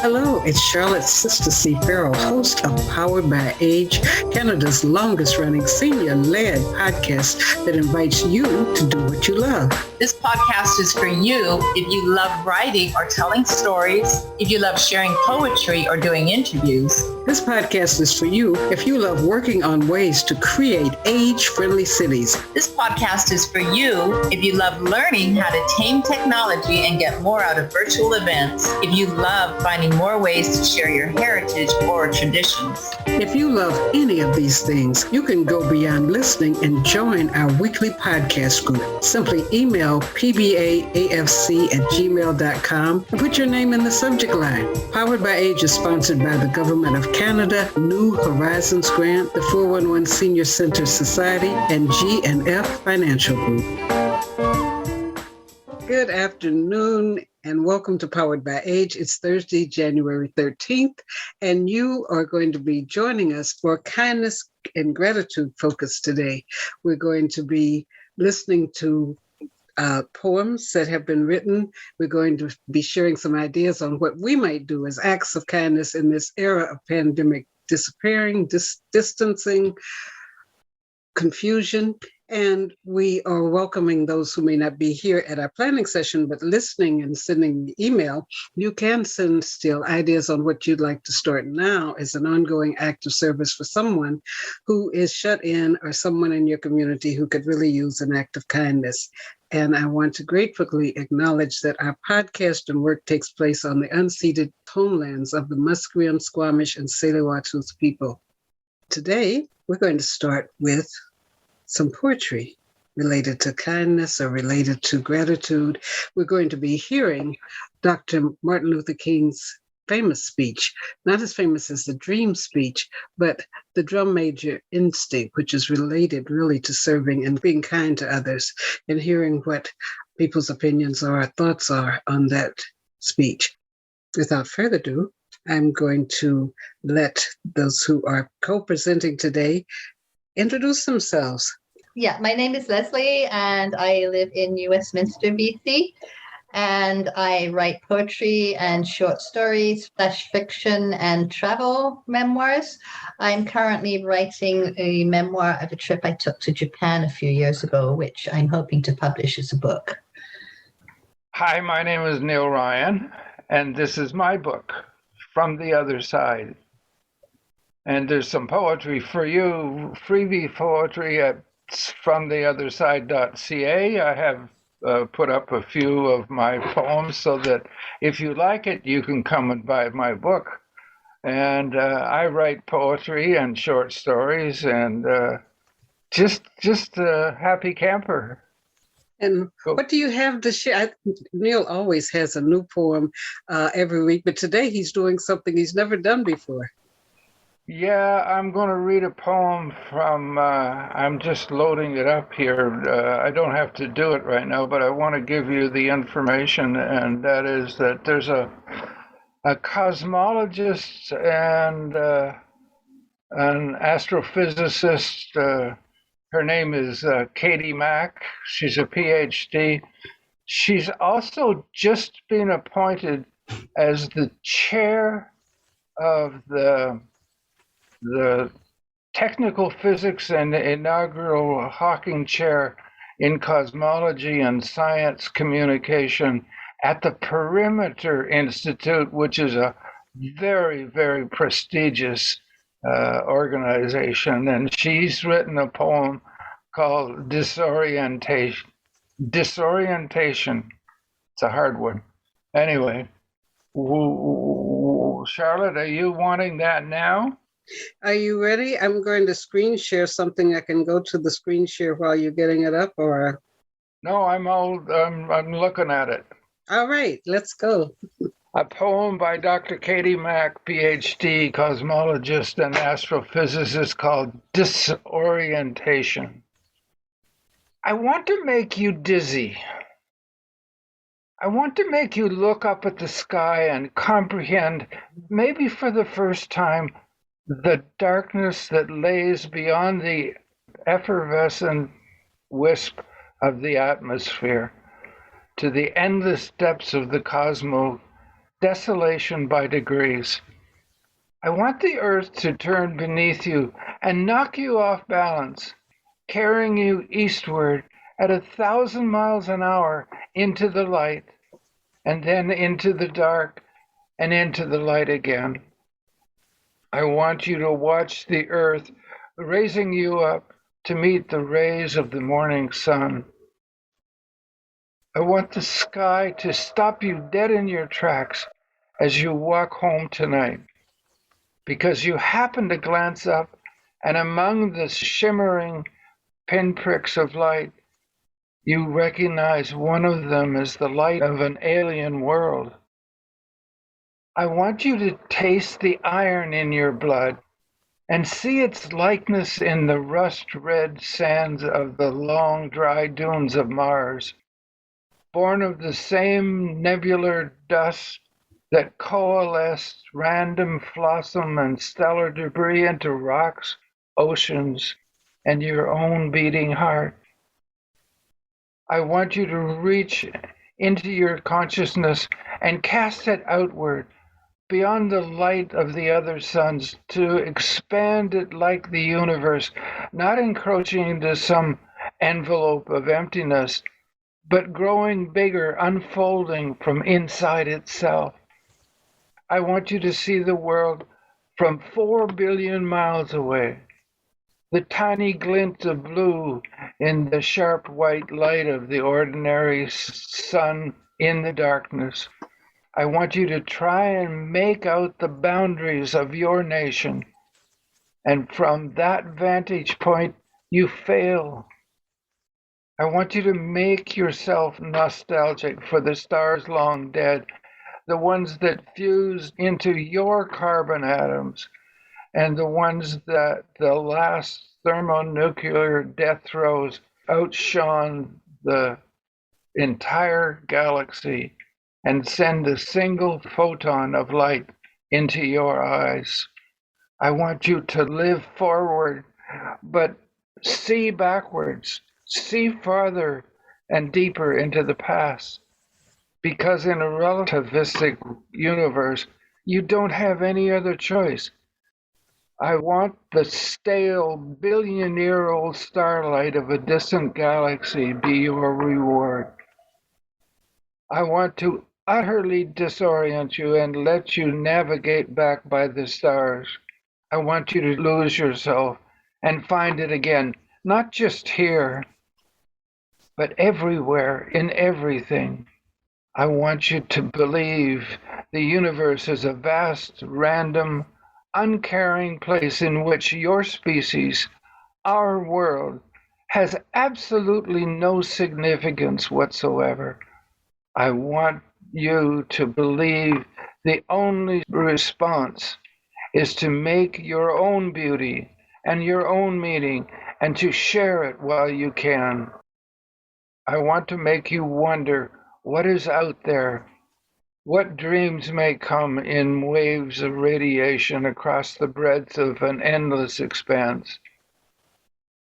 Hello, it's Charlotte Sister C. Farrell, host of Powered by Age, Canada's longest-running senior-led podcast that invites you to do what you love. This podcast is for you if you love writing or telling stories, if you love sharing poetry or doing interviews. This podcast is for you if you love working on ways to create age-friendly cities. This podcast is for you if you love learning how to tame technology and get more out of virtual events, if you love finding more ways to share your heritage or traditions. If you love any of these things, you can go beyond listening and join our weekly podcast group. Simply email pbaafc@gmail.com and put your name in the subject line. Powered by Age is sponsored by the Government of Canada, New Horizons Grant, the 411 Senior Center Society, and G&F Financial Group. Good afternoon and welcome to Powered by Age. It's Thursday, January 13th, and you are going to be joining us for kindness and gratitude focus today. We're going to be listening to poems that have been written. We're going to be sharing some ideas on what we might do as acts of kindness in this era of pandemic disappearing, distancing, confusion. And we are welcoming those who may not be here at our planning session, but listening and sending the email. You can send still ideas on what you'd like to start now as an ongoing act of service for someone who is shut in or someone in your community who could really use an act of kindness. And I want to gratefully acknowledge that our podcast and work takes place on the unceded homelands of the Musqueam, Squamish, and Tsleil-Waututh people. Today, we're going to start with some poetry related to kindness or related to gratitude. We're going to be hearing Dr. Martin Luther King's famous speech, not as famous as the dream speech, but the drum major instinct, which is related really to serving and being kind to others, and hearing what people's opinions or thoughts are on that speech. Without further ado, I'm going to let those who are co-presenting today introduce themselves. Yeah, my name is Lesley, and I live in New Westminster, BC, and I write poetry and short stories, flash fiction, and travel memoirs. I'm currently writing a memoir of a trip I took to Japan a few years ago, which I'm hoping to publish as a book. Hi, my name is Neall Ryon, and this is my book, From the Other Side. And there's some poetry for you, freebie poetry at fromtheotherside.ca. I have put up a few of my poems so that if you like it, you can come and buy my book. And I write poetry and short stories and just a happy camper. And what do you have to share? Neal always has a new poem every week, but today he's doing something he's never done before. Yeah, I'm going to read a poem from, I'm just loading it up here. I don't have to do it right now, but I want to give you the information, and that is that there's a cosmologist and an astrophysicist. Her name is Katie Mack. She's a PhD. She's also just been appointed as the chair of the technical physics and inaugural Hawking Chair in Cosmology and Science Communication at the Perimeter Institute, which is a very, very prestigious organization. And she's written a poem called Disorientation. Disorientation. It's a hard one. Anyway, Charlotte, are you wanting that now? Are you ready? I'm going to screen share something. I can go to the screen share while you're getting it up, or? No, I'm looking at it. All right, let's go. A poem by Dr. Katie Mack, PhD, cosmologist and astrophysicist, called Disorientation. I want to make you dizzy. I want to make you look up at the sky and comprehend, maybe for the first time, the darkness that lays beyond the effervescent wisp of the atmosphere to the endless depths of the cosmos desolation by degrees. I want the earth to turn beneath you and knock you off balance, carrying you eastward at 1,000 miles an hour into the light, and then into the dark and into the light again. I want you to watch the earth raising you up to meet the rays of the morning sun. I want the sky to stop you dead in your tracks as you walk home tonight, because you happen to glance up, and among the shimmering pinpricks of light, you recognize one of them as the light of an alien world. I want you to taste the iron in your blood and see its likeness in the rust-red sands of the long, dry dunes of Mars, born of the same nebular dust that coalesced random flossom and stellar debris into rocks, oceans, and your own beating heart. I want you to reach into your consciousness and cast it outward, beyond the light of the other suns, to expand it like the universe, not encroaching into some envelope of emptiness, but growing bigger, unfolding from inside itself. I want you to see the world from 4 billion miles away, the tiny glint of blue in the sharp white light of the ordinary sun in the darkness. I want you to try and make out the boundaries of your nation, and from that vantage point, you fail. I want you to make yourself nostalgic for the stars long dead, the ones that fused into your carbon atoms, and the ones that the last thermonuclear death throes outshone the entire galaxy and send a single photon of light into your eyes. I want you to live forward, but see backwards, see farther and deeper into the past. Because in a relativistic universe, you don't have any other choice. I want the stale billion-year-old starlight of a distant galaxy be your reward. I want to utterly disorient you and let you navigate back by the stars. I want you to lose yourself and find it again, not just here, but everywhere, in everything. I want you to believe the universe is a vast, random, uncaring place in which your species, our world, has absolutely no significance whatsoever. I want you to believe the only response is to make your own beauty and your own meaning and to share it while you can. I want to make you wonder what is out there, what dreams may come in waves of radiation across the breadth of an endless expanse,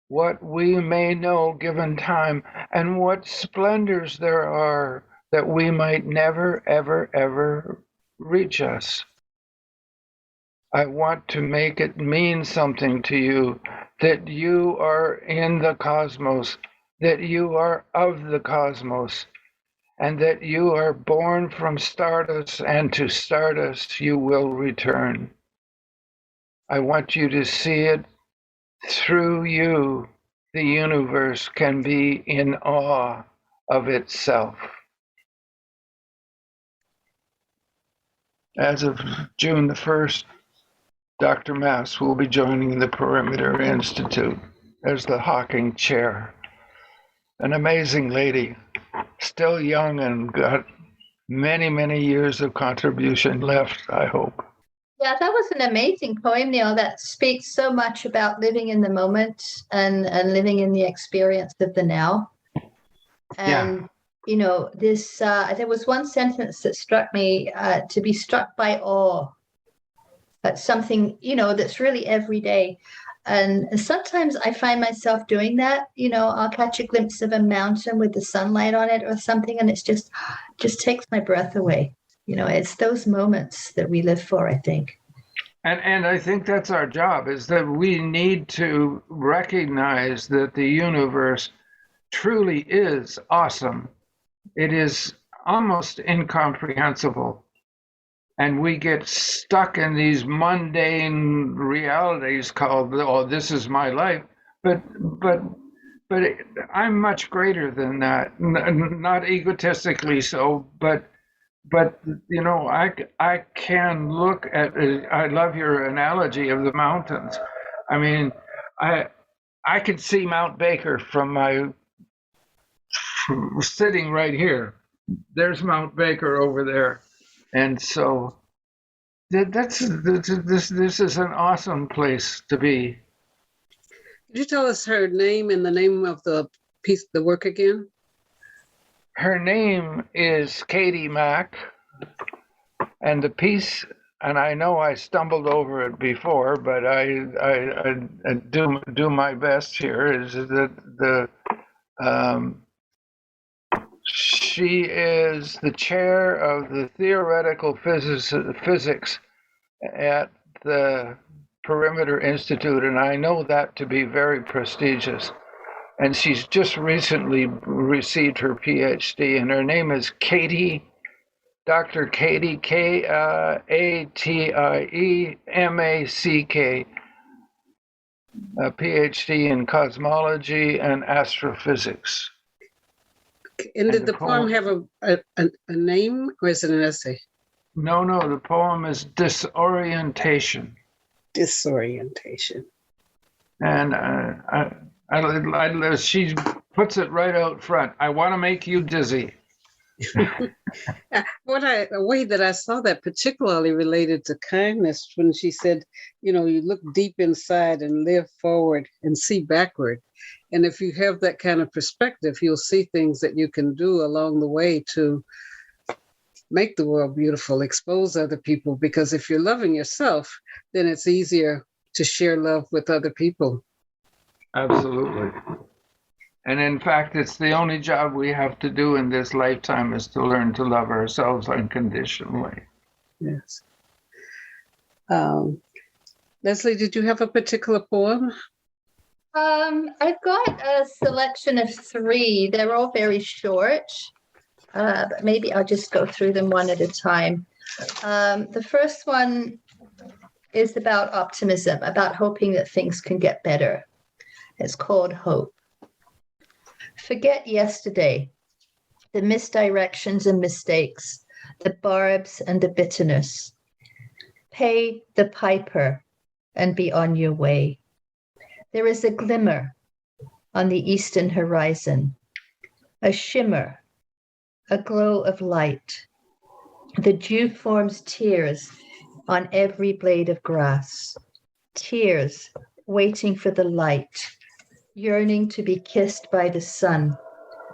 what we may know given time, and what splendors there are that we might never, ever, ever reach us. I want to make it mean something to you that you are in the cosmos, that you are of the cosmos, and that you are born from stardust, and to stardust you will return. I want you to see it through you. The universe can be in awe of itself. As of June the 1st, Dr. Mass will be joining the Perimeter Institute as the Hawking Chair. An amazing lady, still young and got many, many years of contribution left, I hope. Yeah, that was an amazing poem, Neall, that speaks so much about living in the moment and living in the experience of the now. And, you know, this, there was one sentence that struck me, to be struck by awe. That's something, you know, that's really every day. And sometimes I find myself doing that. You know, I'll catch a glimpse of a mountain with the sunlight on it or something, and it's just takes my breath away. It's those moments that we live for, I think. And I think that's our job, is that we need to recognize that the universe truly is awesome. It is almost incomprehensible. And we get stuck in these mundane realities called, oh, this is my life. But I'm much greater than that. Not egotistically so, but I can look at. I love your analogy of the mountains. I mean, I could see Mount Baker from sitting right here. There's Mount Baker over there, and so this is an awesome place to be. Could you tell us her name and the name of the piece, the work again? Her name is Katie Mack, and the piece, and I know I stumbled over it before, but I do my best here, is that she is the chair of the Theoretical Physics at the Perimeter Institute, and I know that to be very prestigious. And she's just recently received her PhD, and her name is Katie, Dr. Katie, K-A-T-I-E-M-A-C-K, a PhD in cosmology and astrophysics. And did the poem have a name, or is it an essay? No, the poem is Disorientation. Disorientation. And she puts it right out front. I want to make you dizzy. A way that I saw that particularly related to kindness, when she said, you look deep inside and live forward and see backward. And if you have that kind of perspective, you'll see things that you can do along the way to make the world beautiful, expose other people. Because if you're loving yourself, then it's easier to share love with other people. Absolutely. And in fact, it's the only job we have to do in this lifetime, is to learn to love ourselves unconditionally. Yes. Lesley, did you have a particular poem? I've got a selection of 3. They're all very short, but maybe I'll just go through them one at a time. The first one is about optimism, about hoping that things can get better. It's called Hope. Forget yesterday, the misdirections and mistakes, the barbs and the bitterness. Pay the piper and be on your way. There is a glimmer on the eastern horizon, a shimmer, a glow of light. The dew forms tears on every blade of grass, tears waiting for the light, yearning to be kissed by the sun,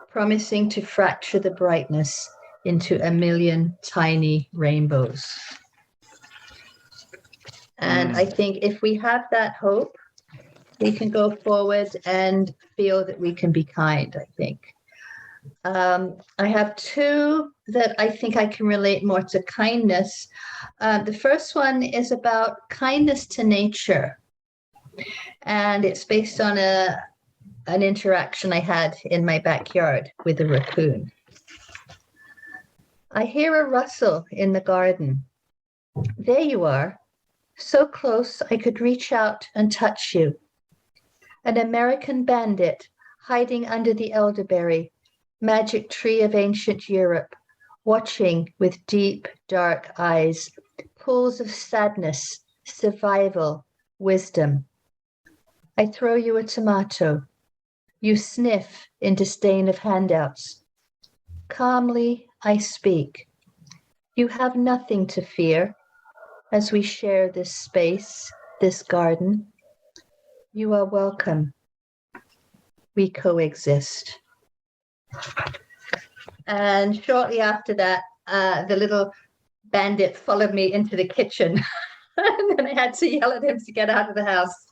promising to fracture the brightness into a million tiny rainbows. And I think if we have that hope, we can go forward and feel that we can be kind, I think. I have 2 that I think I can relate more to kindness. The first one is about kindness to nature. And it's based on an interaction I had in my backyard with a raccoon. I hear a rustle in the garden. There you are, so close I could reach out and touch you. An American bandit hiding under the elderberry, magic tree of ancient Europe, watching with deep, dark eyes, pools of sadness, survival, wisdom. I throw you a tomato. You sniff in disdain of handouts. Calmly I speak. You have nothing to fear as we share this space, this garden. You are welcome. We coexist. And shortly after that, the little bandit followed me into the kitchen. And then I had to yell at him to get out of the house.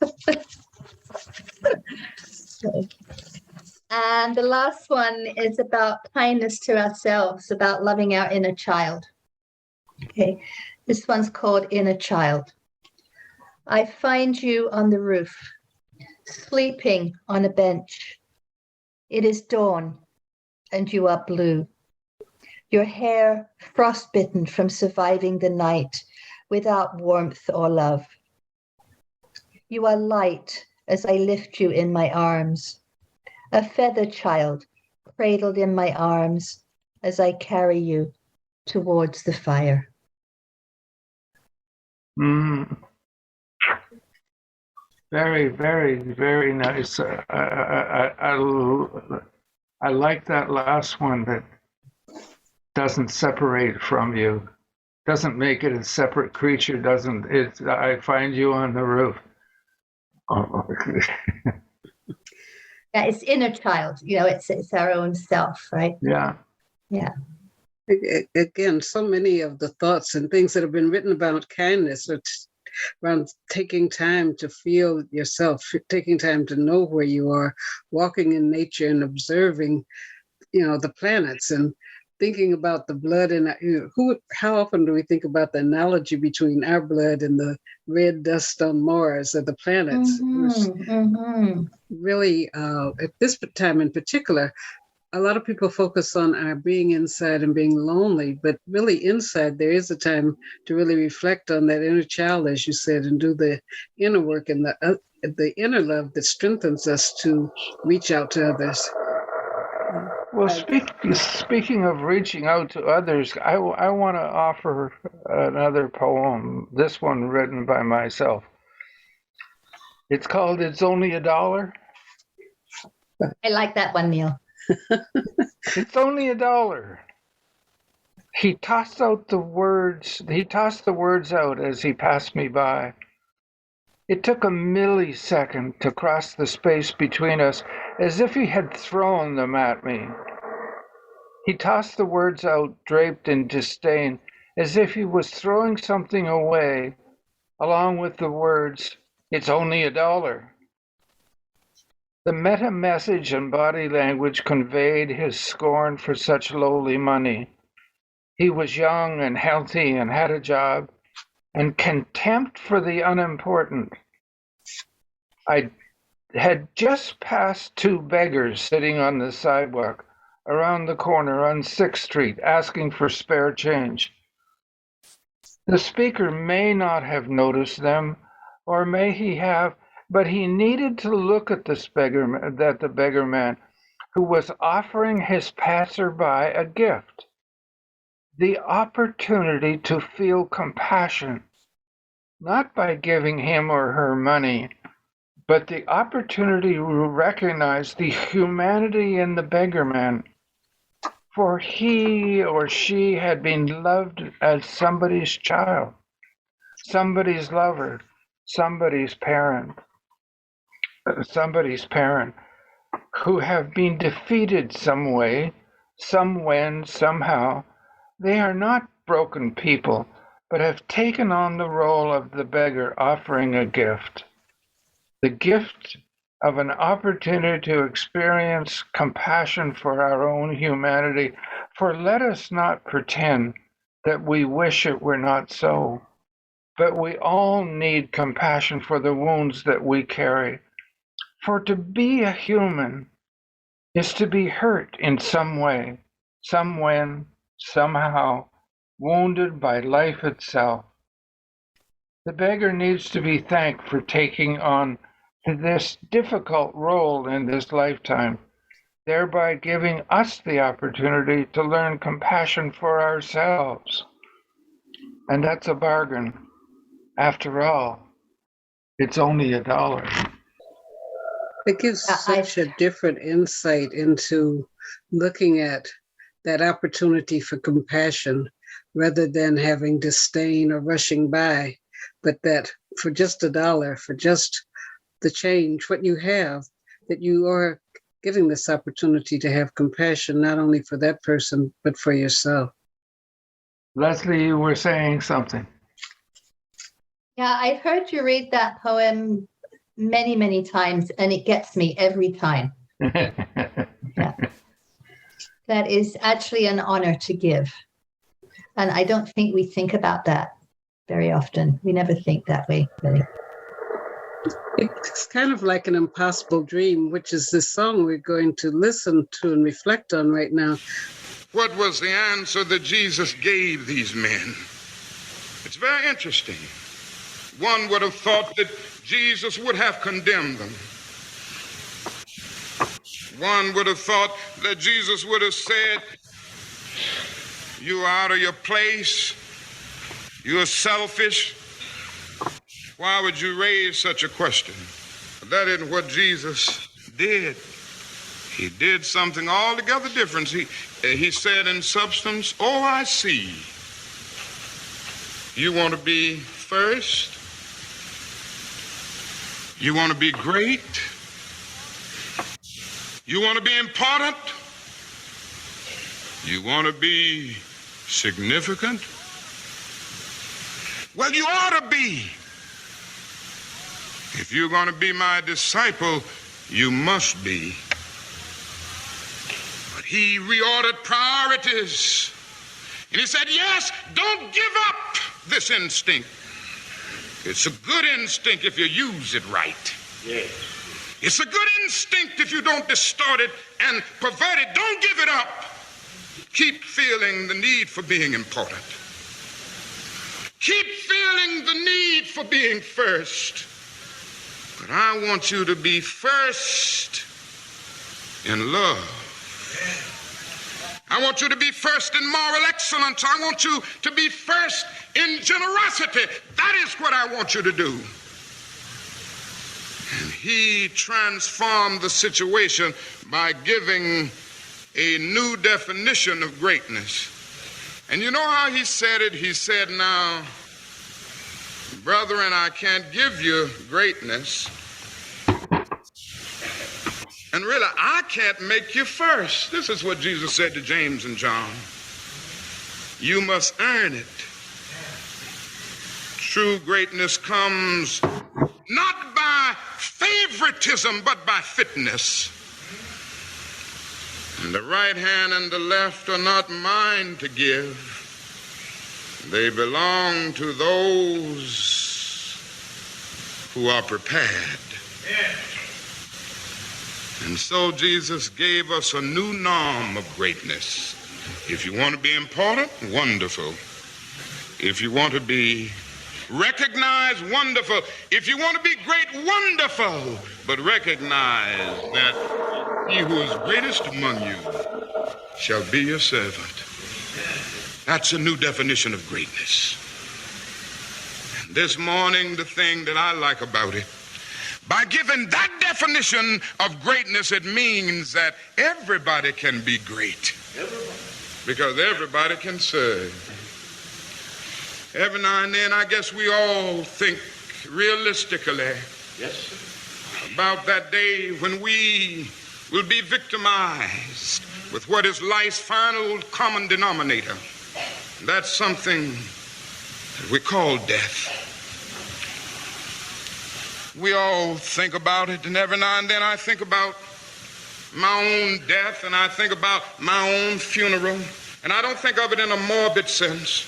And the last one is about kindness to ourselves, about loving our inner child. Okay, this one's called Inner Child. I find you on the roof, sleeping on a bench. It is dawn, and you are blue. Your hair frostbitten from surviving the night without warmth or love. You are light as I lift you in my arms, a feather child cradled in my arms as I carry you towards the fire. Very, very, very nice. I like that last one, that doesn't separate from you, doesn't make it a separate creature, I find you on the roof. Oh. Yeah, it's inner child, it's our own self, right? Yeah. Again, so many of the thoughts and things that have been written about kindness are around taking time to feel yourself, taking time to know where you are, walking in nature and observing, the planets, and thinking about the blood. And how often do we think about the analogy between our blood and the red dust on Mars or the planets? Really, at this time in particular, a lot of people focus on our being inside and being lonely, but really inside there is a time to really reflect on that inner child, as you said, and do the inner work and the inner love that strengthens us to reach out to others. Well, speaking of reaching out to others, I want to offer another poem, this one written by myself. It's called It's Only $1. I like that one, Neal. It's only $1. He tossed the words out as he passed me by. It took a millisecond to cross the space between us, as if he had thrown them at me. He tossed the words out, draped in disdain, as if he was throwing something away, along with the words, "It's only $1." The meta message and body language conveyed his scorn for such lowly money. He was young and healthy and had a job, and contempt for the unimportant. I had just passed 2 beggars sitting on the sidewalk around the corner on 6th Street asking for spare change. The speaker may not have noticed them, or may he have, but he needed to look at the beggar man who was offering his passerby a gift. The opportunity to feel compassion, not by giving him or her money, but the opportunity to recognize the humanity in the beggar man. For he or she had been loved as somebody's child, somebody's lover, somebody's parent, who have been defeated some way, some when, somehow. They are not broken people, but have taken on the role of the beggar offering a gift. The gift of an opportunity to experience compassion for our own humanity. For let us not pretend that we wish it were not so, but we all need compassion for the wounds that we carry. For to be a human is to be hurt in some way, some when, somehow, wounded by life itself. The beggar needs to be thanked for taking on this difficult role in this lifetime, thereby giving us the opportunity to learn compassion for ourselves. And that's a bargain. After all, it's only $1. It gives such a different insight into looking at that opportunity for compassion rather than having disdain or rushing by, but that for just $1, for just the change, what you have, that you are getting this opportunity to have compassion, not only for that person, but for yourself. Lesley, you were saying something. Yeah, I've heard you read that poem many, many times, and it gets me every time. Yeah. That is actually an honor to give. And I don't think we think about that very often. We never think that way, really. It's kind of like an impossible dream, which is this song we're going to listen to and reflect on right now. What was the answer that Jesus gave these men? It's very interesting. One would have thought that Jesus would have condemned them. One would have thought that Jesus would have said, "You are out of your place. You're selfish. Why would you raise such a question?" But that isn't what Jesus did. He did something altogether different. He said in substance, "Oh, I see. You want to be first? You want to be great? You want to be important? You want to be significant? Well, you ought to be. If you're going to be my disciple, you must be." But he reordered priorities. And he said, yes, don't give up this instinct. It's a good instinct if you use it right. Yes. It's a good instinct if you don't distort it and pervert it. Don't give it up. Keep feeling the need for being important. Keep feeling the need for being first. But I want you to be first in love. I want you to be first in moral excellence. I want you to be first in generosity. That is what I want you to do. And he transformed the situation by giving a new definition of greatness. And you know how he said it? He said, "Now, brethren, I can't give you greatness. And really, I can't make you first." This is what Jesus said to James and John. You must earn it. True greatness comes not by favoritism, but by fitness. And the right hand and the left are not mine to give. They belong to those who are prepared. And so Jesus gave us a new norm of greatness. If you want to be important, wonderful. If you want to be recognized, wonderful. If you want to be great, wonderful. But recognize that he who is greatest among you shall be your servant. That's a new definition of greatness. And this morning, the thing that I like about it, by giving that definition of greatness, it means that everybody can be great. Because everybody can serve. Every now and then, I guess we all think realistically about that day when we will be victimized with what is life's final common denominator. That's something that we call death. We all think about it, and every now and then I think about my own death, and I think about my own funeral, and I don't think of it in a morbid sense.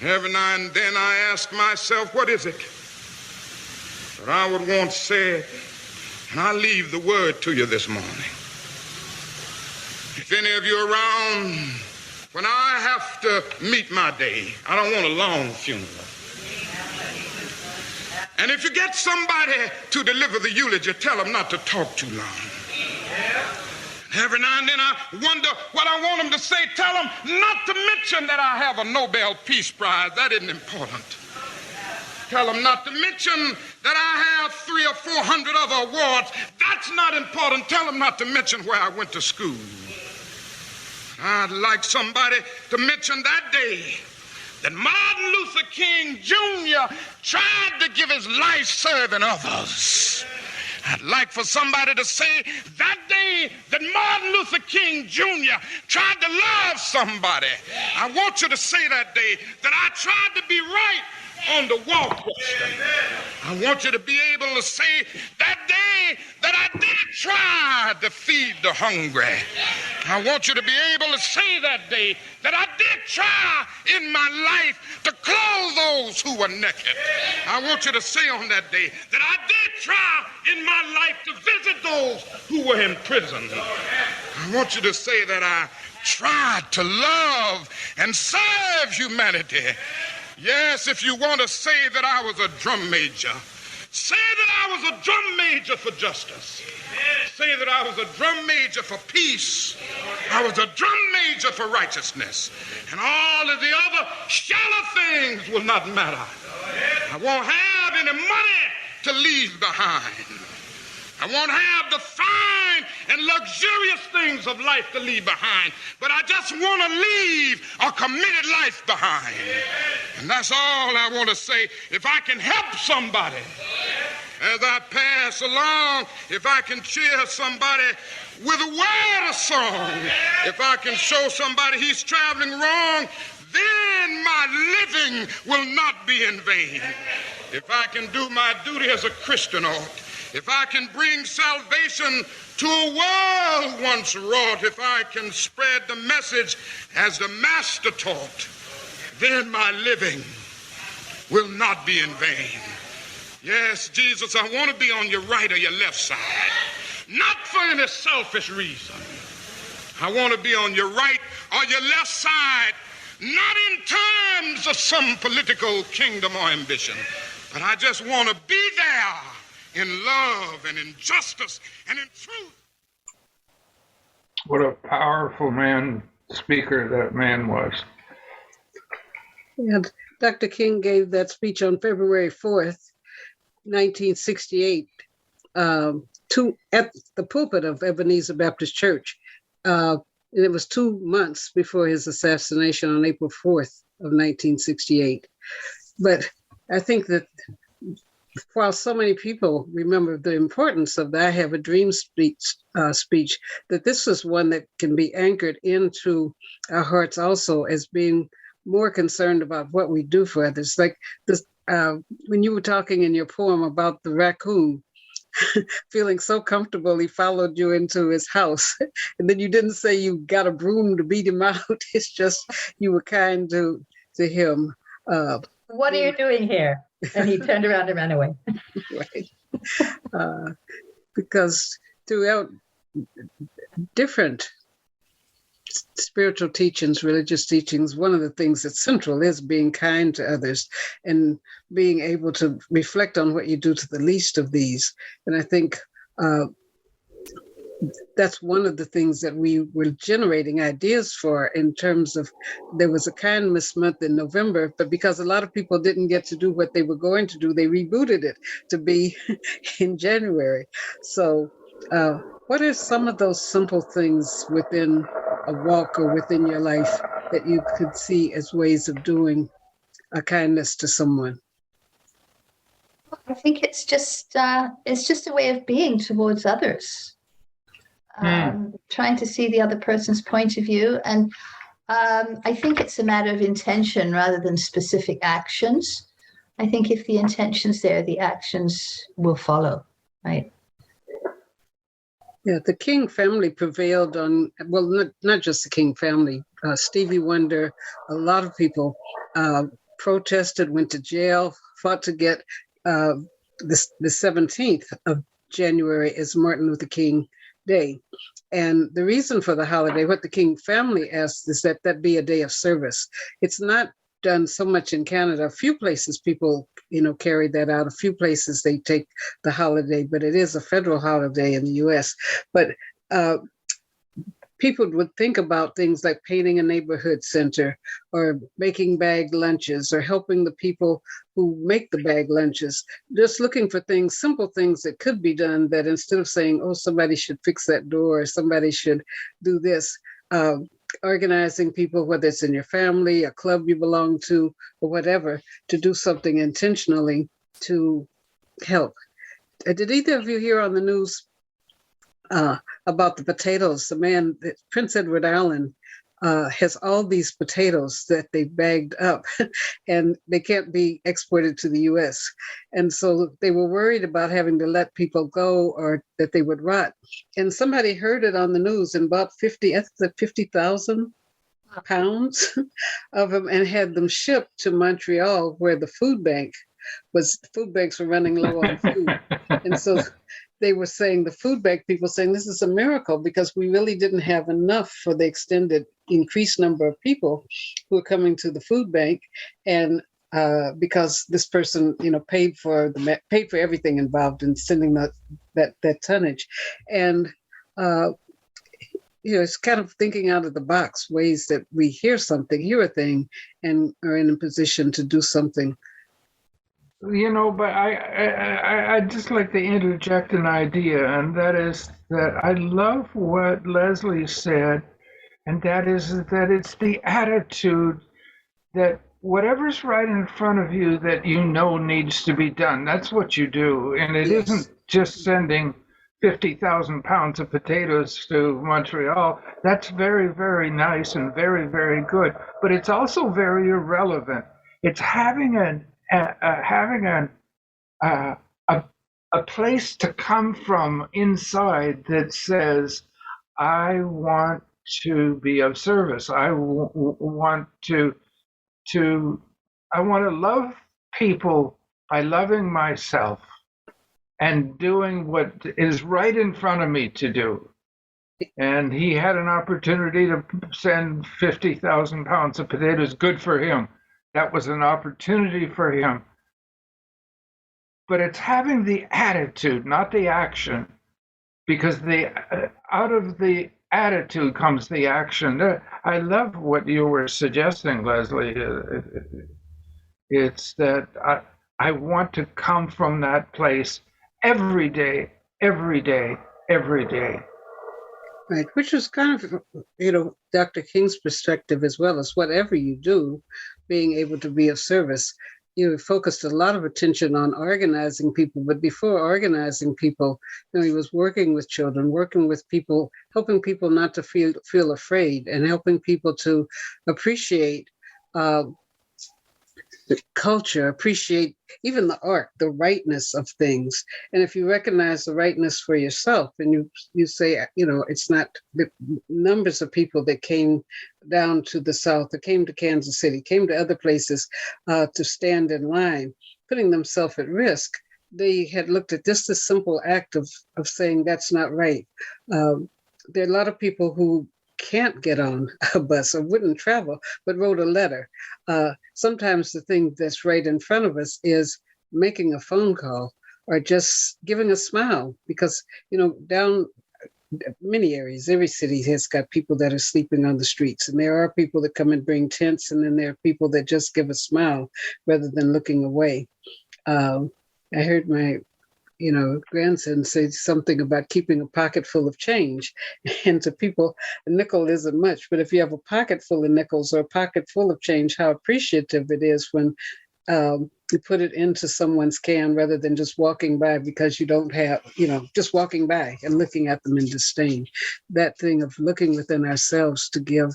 Every now and then I ask myself, what is it that I would want said? And I leave the word to you this morning. If any of you are around when I have to meet my day, I don't want a long funeral. And if you get somebody to deliver the eulogy, tell them not to talk too long. Every now and then I wonder what I want them to say. Tell them not to mention that I have a Nobel Peace Prize. That isn't important. Tell them not to mention that I have 300 or 400 other awards. That's not important. Tell them not to mention where I went to school. I'd like somebody to mention that day that Martin Luther King Jr. tried to give his life serving others. I'd like for somebody to say that day that Martin Luther King Jr. tried to love somebody. I want you to say that day that I tried to be right on the walk. I want you to be able to say that day day that I did try to feed the hungry. I want you to be able to say that day that I did try in my life to clothe those who were naked. I want you to say on that day that I did try in my life to visit those who were in prison. I want you to say that I tried to love and serve humanity. Yes, if you want to say that I was a drum major, say that I was a drum major for justice. Say that I was a drum major for peace. I was a drum major for righteousness. And all of the other shallow things will not matter. I won't have any money to leave behind. I won't have the fine and luxurious things of life to leave behind, but I just want to leave a committed life behind. And that's all I want to say. If I can help somebody as I pass along, if I can cheer somebody with a word of song, if I can show somebody he's traveling wrong, then my living will not be in vain. If I can do my duty as a Christian ought, if I can bring salvation to a world once wrought, if I can spread the message as the Master taught, then my living will not be in vain. Yes, Jesus, I want to be on your right or your left side, not for any selfish reason. I want to be on your right or your left side, not in terms of some political kingdom or ambition, but I just want to be there in love and in justice and in truth. What a powerful speaker that man was. And Dr. King gave that speech on February 4th, 1968, at the pulpit of Ebenezer Baptist Church. And it was 2 months before his assassination on April 4th of 1968. But I think that while so many people remember the importance of the I Have a Dream speech, that this is one that can be anchored into our hearts also as being more concerned about what we do for others. Like this, when you were talking in your poem about the raccoon, feeling so comfortable he followed you into his house, and then you didn't say you got a broom to beat him out. It's just you were kind to him. What are you doing here? And he turned around and ran away. Right. Because throughout different spiritual teachings, religious teachings, one of the things that's central is being kind to others and being able to reflect on what you do to the least of these. And I think that's one of the things that we were generating ideas for in terms of, there was a kindness month in November, but because a lot of people didn't get to do what they were going to do, they rebooted it to be in January. So what are some of those simple things within a walk or within your life that you could see as ways of doing a kindness to someone? I think it's just a way of being towards others. Trying to see the other person's point of view. And I think it's a matter of intention rather than specific actions. I think if the intention's there, the actions will follow, right? Yeah, the King family prevailed on, well, not just the King family, Stevie Wonder, a lot of people protested, went to jail, fought to get the 17th of January as Martin Luther King Day. And the reason for the holiday, what the King family asked, is that that be a day of service. It's not done so much in Canada. A few places people, carry that out. A few places they take the holiday, but it is a federal holiday in the US. But people would think about things like painting a neighborhood center or making bag lunches or helping the people who make the bag lunches, just looking for things, simple things that could be done, that instead of saying, oh, somebody should fix that door or somebody should do this, organizing people, whether it's in your family, a club you belong to, or whatever, to do something intentionally to help. Did either of you hear on the news about the potatoes? The man, Prince Edward Island, has all these potatoes that they bagged up and they can't be exported to the US. And so they were worried about having to let people go or that they would rot. And somebody heard it on the news and bought 50,000 pounds of them and had them shipped to Montreal, where the food banks were running low on food. And so they were saying, the food bank people saying, this is a miracle because we really didn't have enough for the extended increased number of people who are coming to the food bank. And because this person, paid for everything involved in sending that tonnage. And it's kind of thinking out of the box, ways that we hear a thing, and are in a position to do something. But I'd just like to interject an idea, and that is that I love what Lesley said, and that is that it's the attitude that whatever's right in front of you that needs to be done, that's what you do. And it Yes. isn't just sending 50,000 pounds of potatoes to Montreal. That's very, very nice and very, very good. But it's also very irrelevant. It's having a place to come from inside that says, I want to be of service. I want to love people by loving myself and doing what is right in front of me to do. And he had an opportunity to send 50,000 pounds of potatoes. Good for him. That was an opportunity for him. But it's having the attitude, not the action, because out of the attitude comes the action. I love what you were suggesting, Lesley. It's that I want to come from that place every day, every day, every day. Right, which is kind of, Dr. King's perspective as well, as whatever you do, being able to be of service. You focused a lot of attention on organizing people, but before organizing people, he was working with children, working with people, helping people not to feel afraid, and helping people to appreciate the culture, appreciate even the art, the rightness of things. And if you recognize the rightness for yourself, and you say, it's not the numbers of people that came down to the South, that came to Kansas City, came to other places to stand in line, putting themselves at risk. They had looked at just this simple act of saying that's not right. There are a lot of people who can't get on a bus or wouldn't travel, but wrote a letter. Sometimes the thing that's right in front of us is making a phone call or just giving a smile, because, down many areas, every city has got people that are sleeping on the streets, and there are people that come and bring tents, and then there are people that just give a smile rather than looking away. I heard my grandson said something about keeping a pocket full of change. And to people, a nickel isn't much, but if you have a pocket full of nickels or a pocket full of change, how appreciative it is when you put it into someone's can rather than just walking by because you don't have, just walking by and looking at them in disdain. That thing of looking within ourselves to give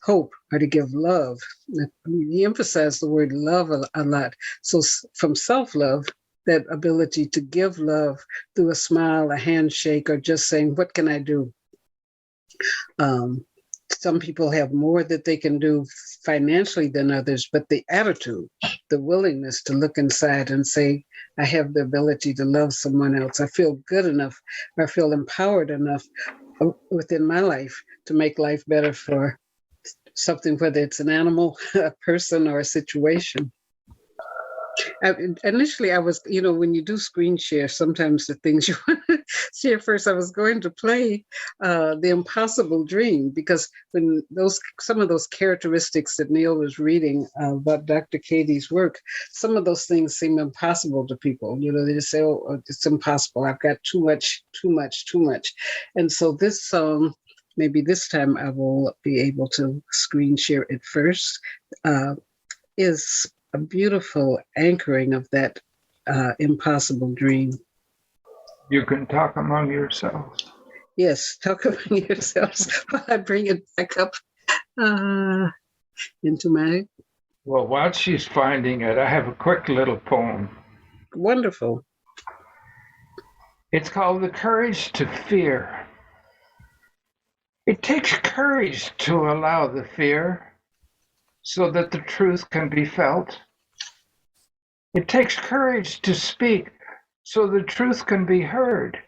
hope or to give love. He emphasized the word love a lot. So from self-love, that ability to give love through a smile, a handshake, or just saying, what can I do? Some people have more that they can do financially than others, but the attitude, the willingness to look inside and say, I have the ability to love someone else. I feel good enough, or I feel empowered enough within my life to make life better for something, whether it's an animal, a person, or a situation. Initially, I was, when you do screen share, sometimes the things you want to share first, I was going to play The Impossible Dream, because when some of those characteristics that Neall was reading about Dr. Katie's work, some of those things seem impossible to people. They just say, oh, it's impossible. I've got too much. And so this song, maybe this time I will be able to screen share it first, is a beautiful anchoring of that impossible dream. You can talk among yourselves. Yes, talk among yourselves while I bring it back up Into my Well, while she's finding it, I have a quick little poem. wonderful. It's called The Courage to Fear. It takes courage to allow the fear so that the truth can be felt. It takes courage to speak so the truth can be heard.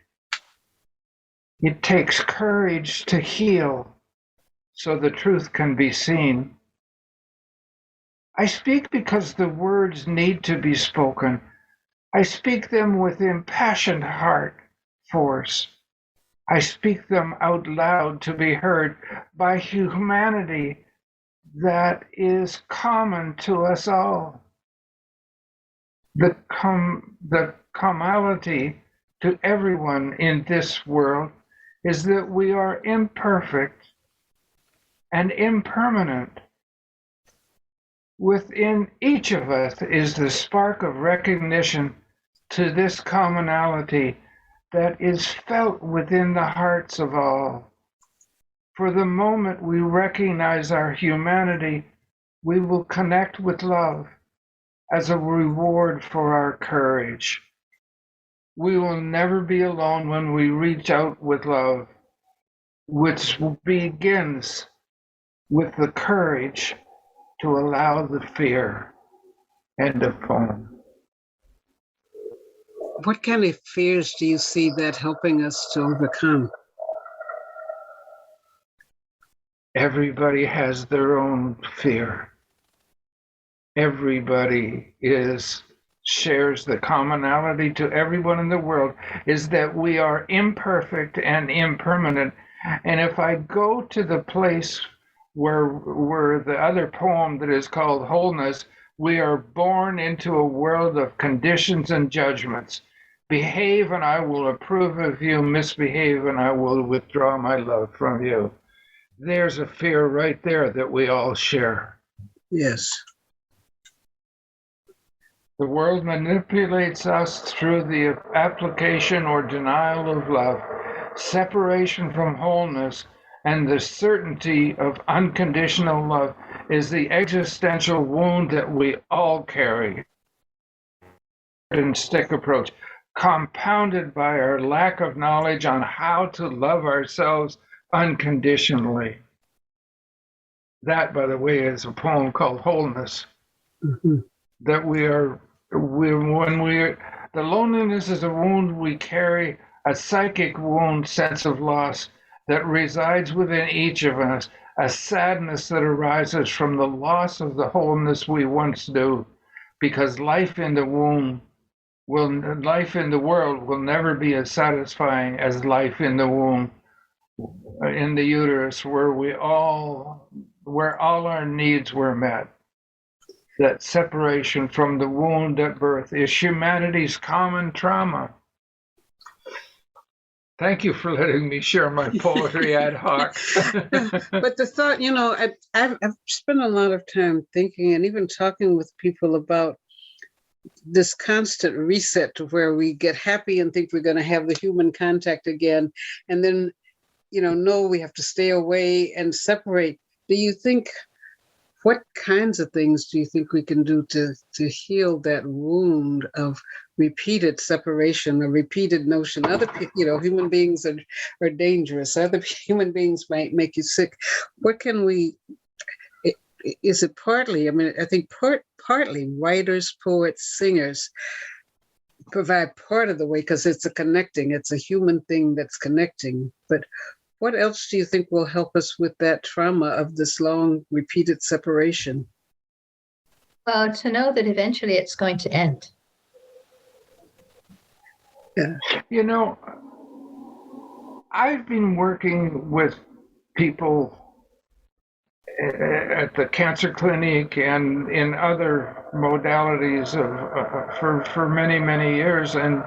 It takes courage to heal so the truth can be seen. I speak because the words need to be spoken. I speak them with impassioned heart force. I speak them out loud to be heard by humanity that is common to us all. The commonality to everyone in this world is that we are imperfect and impermanent. Within each of us is the spark of recognition to this commonality that is felt within the hearts of all. For the moment we recognize our humanity, we will connect with love as a reward for our courage. We will never be alone when we reach out with love, which begins with the courage to allow the fear. End of poem. What kind of fears do you see that helping us to overcome? Everybody has their own fear. Everybody shares the commonality to everyone in the world is that we are imperfect and impermanent. And if I go to the place where the other poem that is called Wholeness, we are born into a world of conditions and judgments. Behave and I will approve of you, misbehave and I will withdraw my love from you. There's a fear right there that we all share. Yes. The world manipulates us through the application or denial of love, separation from wholeness, and the certainty of unconditional love is the existential wound that we all carry. And stick approach, compounded by our lack of knowledge on how to love ourselves unconditionally. That, by the way, is a poem called Wholeness. Mm-hmm. That the loneliness is a wound we carry, a psychic wound, sense of loss that resides within each of us, a sadness that arises from the loss of the wholeness we once knew, because life in the world will never be as satisfying as life in the womb, in the uterus, where all our needs were met. That separation from the wound at birth is humanity's common trauma. Thank you for letting me share my poetry ad hoc. But the thought, I've spent a lot of time thinking and even talking with people about this constant reset to where we get happy and think we're going to have the human contact again. And then, no, we have to stay away and separate. What kinds of things do you think we can do to heal that wound of repeated separation, a repeated notion? Other people, human beings are dangerous. Other human beings might make you sick. What can we? Is it partly? I think partly writers, poets, singers provide part of the way because it's a human thing that's connecting. But what else do you think will help us with that trauma of this long repeated separation? Well, to know that eventually it's going to end. Yeah. I've been working with people at the cancer clinic and in other modalities for many, many years. And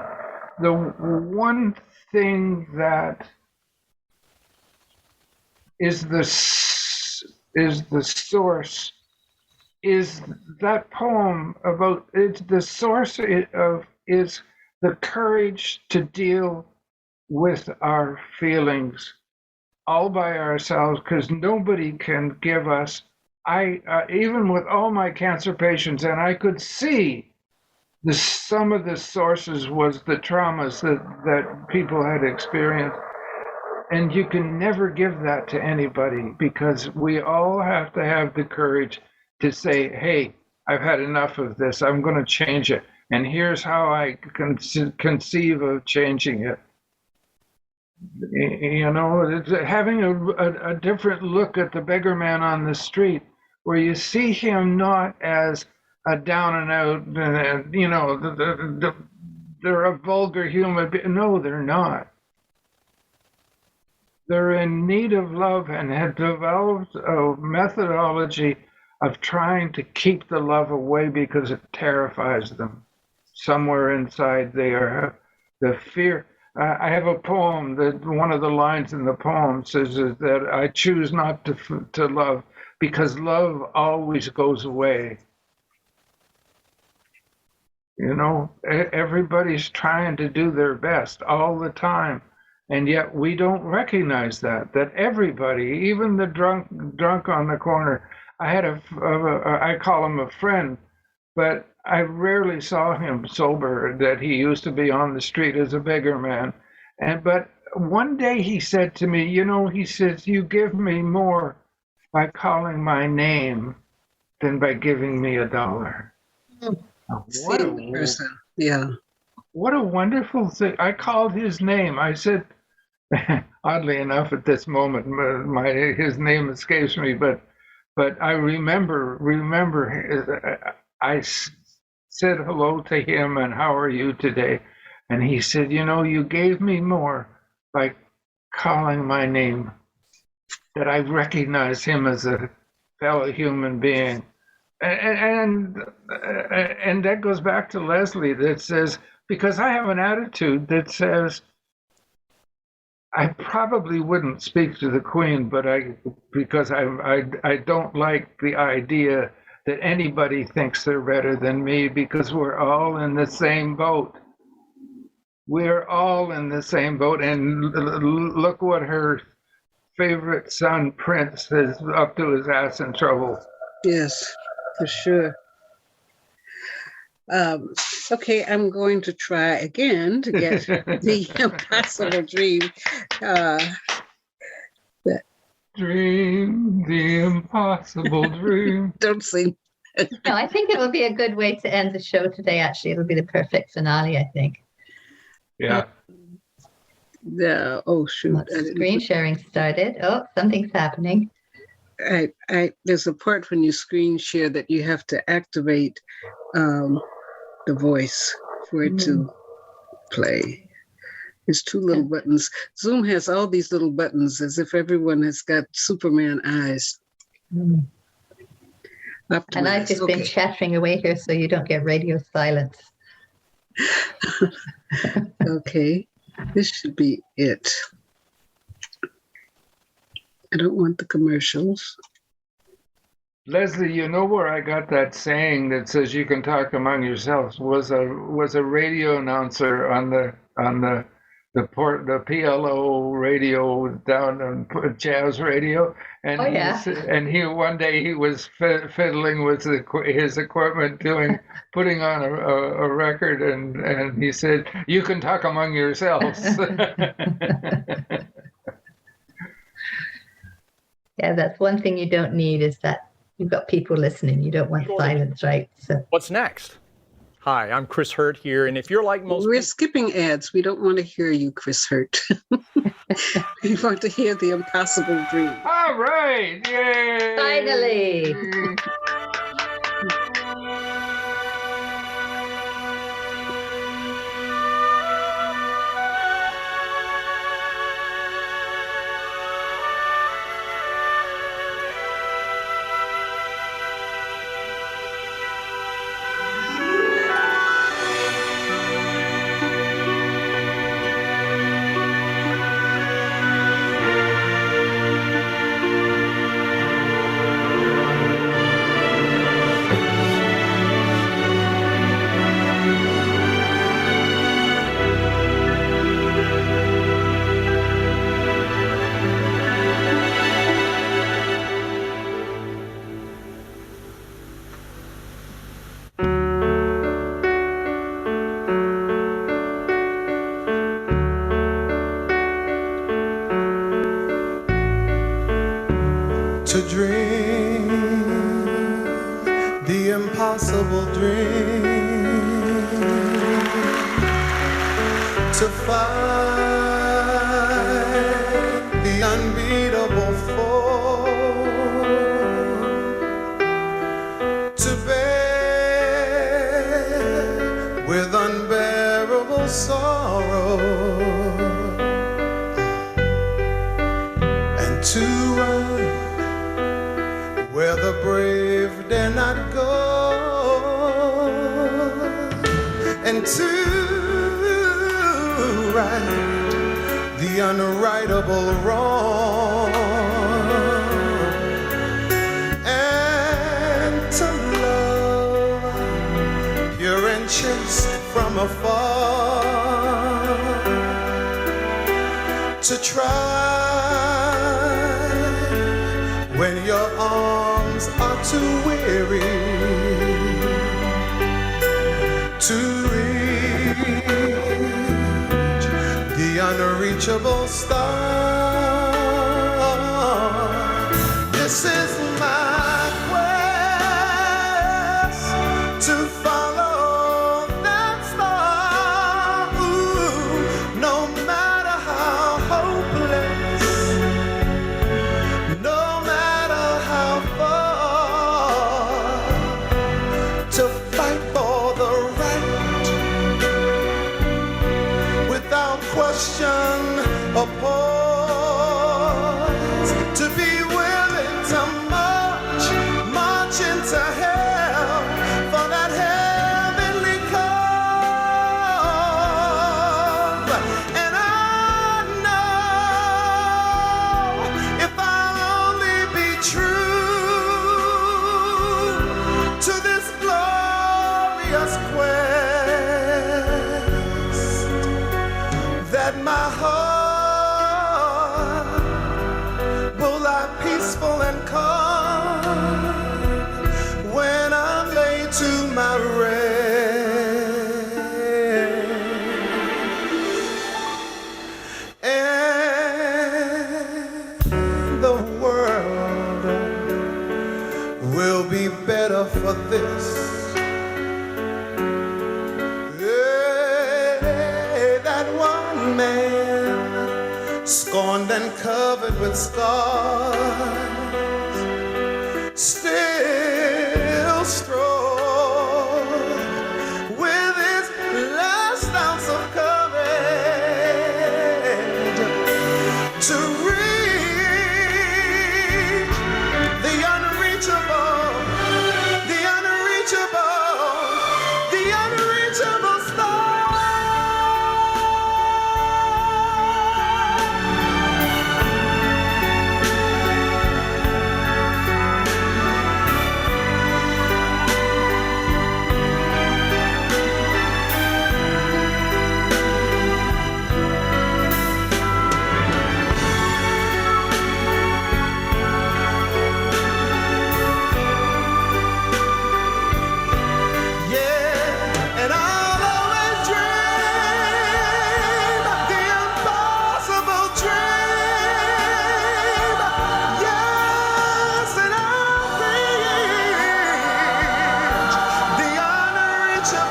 the one thing that is the source is that poem about it's the source is the courage to deal with our feelings all by ourselves, because nobody can give us. Even with all my cancer patients, and I could see some of the sources was the traumas that people had experienced. And you can never give that to anybody, because we all have to have the courage to say, hey, I've had enough of this. I'm going to change it. And here's how I conceive of changing it. You know, it's having a different look at the beggar man on the street, where you see him not as a down and out, you know, they're a vulgar human being. No, they're not. They're in need of love and have developed a methodology of trying to keep the love away because it terrifies them. Somewhere inside they are the fear. I have a poem that one of the lines in the poem says is that I choose not to love because love always goes away. You know, everybody's trying to do their best all the time. And yet we don't recognize that everybody, even the drunk on the corner, I call him a friend, but I rarely saw him sober, that he used to be on the street as a beggar man. But one day he said to me, you know, he says, you give me more by calling my name than by giving me $1. What a person. Yeah. What a wonderful thing. I called his name. I said, oddly enough, at this moment, his name escapes me, but I remember. I said hello to him and how are you today, and he said, you know, you gave me more by calling my name, that I recognize him as a fellow human being, and that goes back to Lesley, that says, because I have an attitude that says, I probably wouldn't speak to the Queen, but because I don't like the idea that anybody thinks they're better than me, because we're all in the same boat. We're all in the same boat, and look what her favorite son, Prince, is up to his ass in trouble. Yes, for sure. Okay, I'm going to try again to get the impossible dream. Dream, the impossible dream. Don't sing. No, I think it will be a good way to end the show today, actually. It'll be the perfect finale, I think. Yeah. Oh, shoot. Screen sharing started. Oh, something's happening. There's a part when you screen share that you have to activate the voice for it to play. There's two little buttons. Zoom has all these little buttons as if everyone has got Superman eyes. And I've just been chattering away here so you don't get radio silence. Okay, this should be it. I don't want the commercials. Lesley, you know where I got that saying that says you can talk among yourselves was a radio announcer on the PLO radio down on jazz radio, and he one day he was fiddling with his equipment, putting on a record, and he said, "You can talk among yourselves." Yeah, that's one thing you don't need, is that you've got people listening. You don't want silence, right? So what's next? Hi, I'm Chris Hurt here, and if you're like most We're skipping ads. We don't want to hear you, Chris Hurt. We want to hear the impossible dream. All right. Yay! Finally. impossible dream to find the unbeatable foe, to bear with unbearable sorrow, and to run where the brave dare not go, and to right the unrightable wrong, and to love pure and chaste from afar, to try when your arms are too weary to reach the unreachable star. This is my quest to follow that star. Ooh, no matter how hopeless, no matter how far, to fight for the right without question or pause, to be willing to march into hell for that heavenly cause. And I know if I'll only be true to this glorious quest, that my heart will lie peaceful and calm when I'm laid to my rest, and the world will be better for this. That one man, scorned and covered with scars, still strong with his last ounce of courage to reach the unreachable, the unreachable, the unreachable star. Yeah, and I'll always dream the impossible dream. Yes, and I'll reach the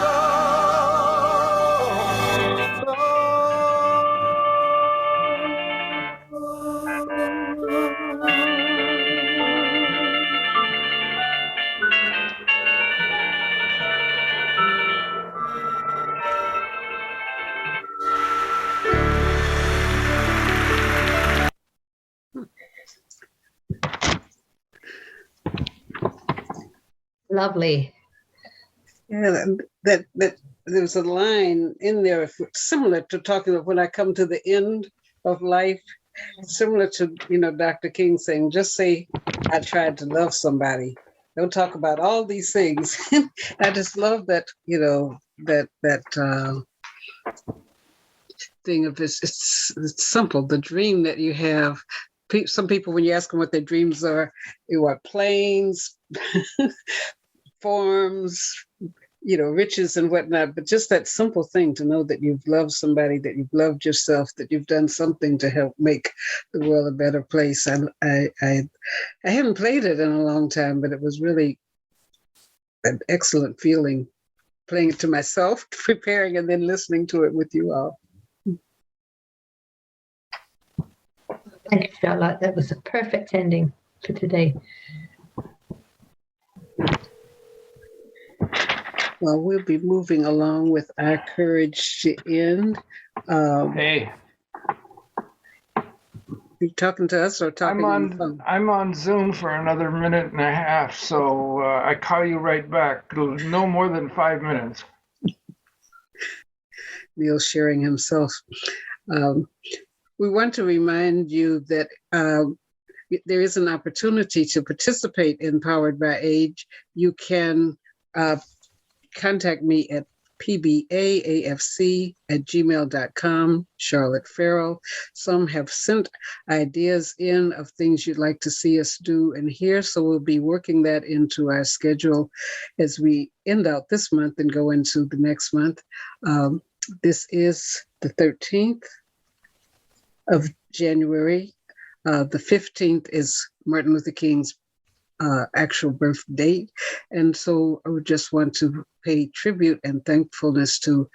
Lovely. Yeah, that there's a line in there similar to talking about when I come to the end of life, similar to, Dr. King saying, just say, I tried to love somebody. Don't talk about all these things. I just love that, that thing of this. It's simple. The dream that you have. Some people, when you ask them what their dreams are, they want planes, forms, riches and whatnot, but just that simple thing to know that you've loved somebody, that you've loved yourself, that you've done something to help make the world a better place. I haven't played it in a long time, but it was really an excellent feeling playing it to myself, preparing, and then listening to it with you all. Thank you, Charlotte. That was a perfect ending for today. Well, we'll be moving along with our courage to end. Hey, You talking to us or talking on the phone? I'm on Zoom for another minute and a half, so I call you right back. No more than 5 minutes. Neal sharing himself. We want to remind you that there is an opportunity to participate in Powered by Age. You can contact me at pbaafc@gmail.com, Charlotte Farrell. Some have sent ideas in of things you'd like to see us do and hear, so we'll be working that into our schedule as we end out this month and go into the next month. This is the 13th of January. The 15th is Martin Luther King's actual birth date. And so I would just want to pay tribute and thankfulness to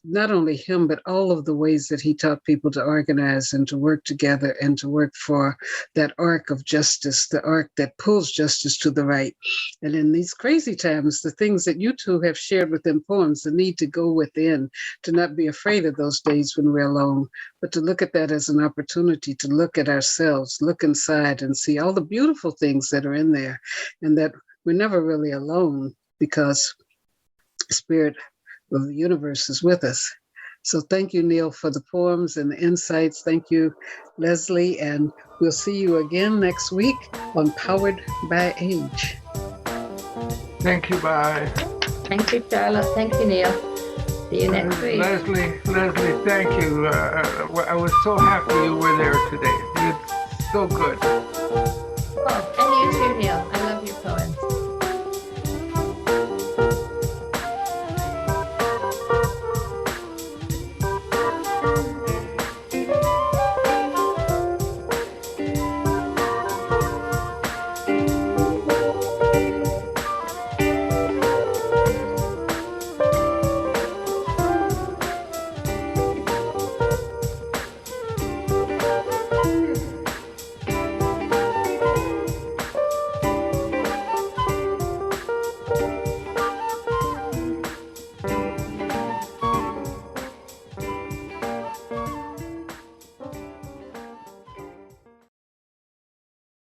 not only him, but all of the ways that he taught people to organize and to work together and to work for that arc of justice, the arc that pulls justice to the right. And in these crazy times, the things that you two have shared within poems, the need to go within, to not be afraid of those days when we're alone, but to look at that as an opportunity to look at ourselves, look inside and see all the beautiful things that are in there, and that we're never really alone because Spirit of the universe is with us. So thank you, Neal, for the poems and the insights. Thank you, Lesley, and we'll see you again next week on Powered by Age. Thank you, bye. Thank you, Charlotte. Thank you, Neal. See you next week. Lesley, thank you. I was so happy you were there today. You're so good. Oh, and you too, Neal.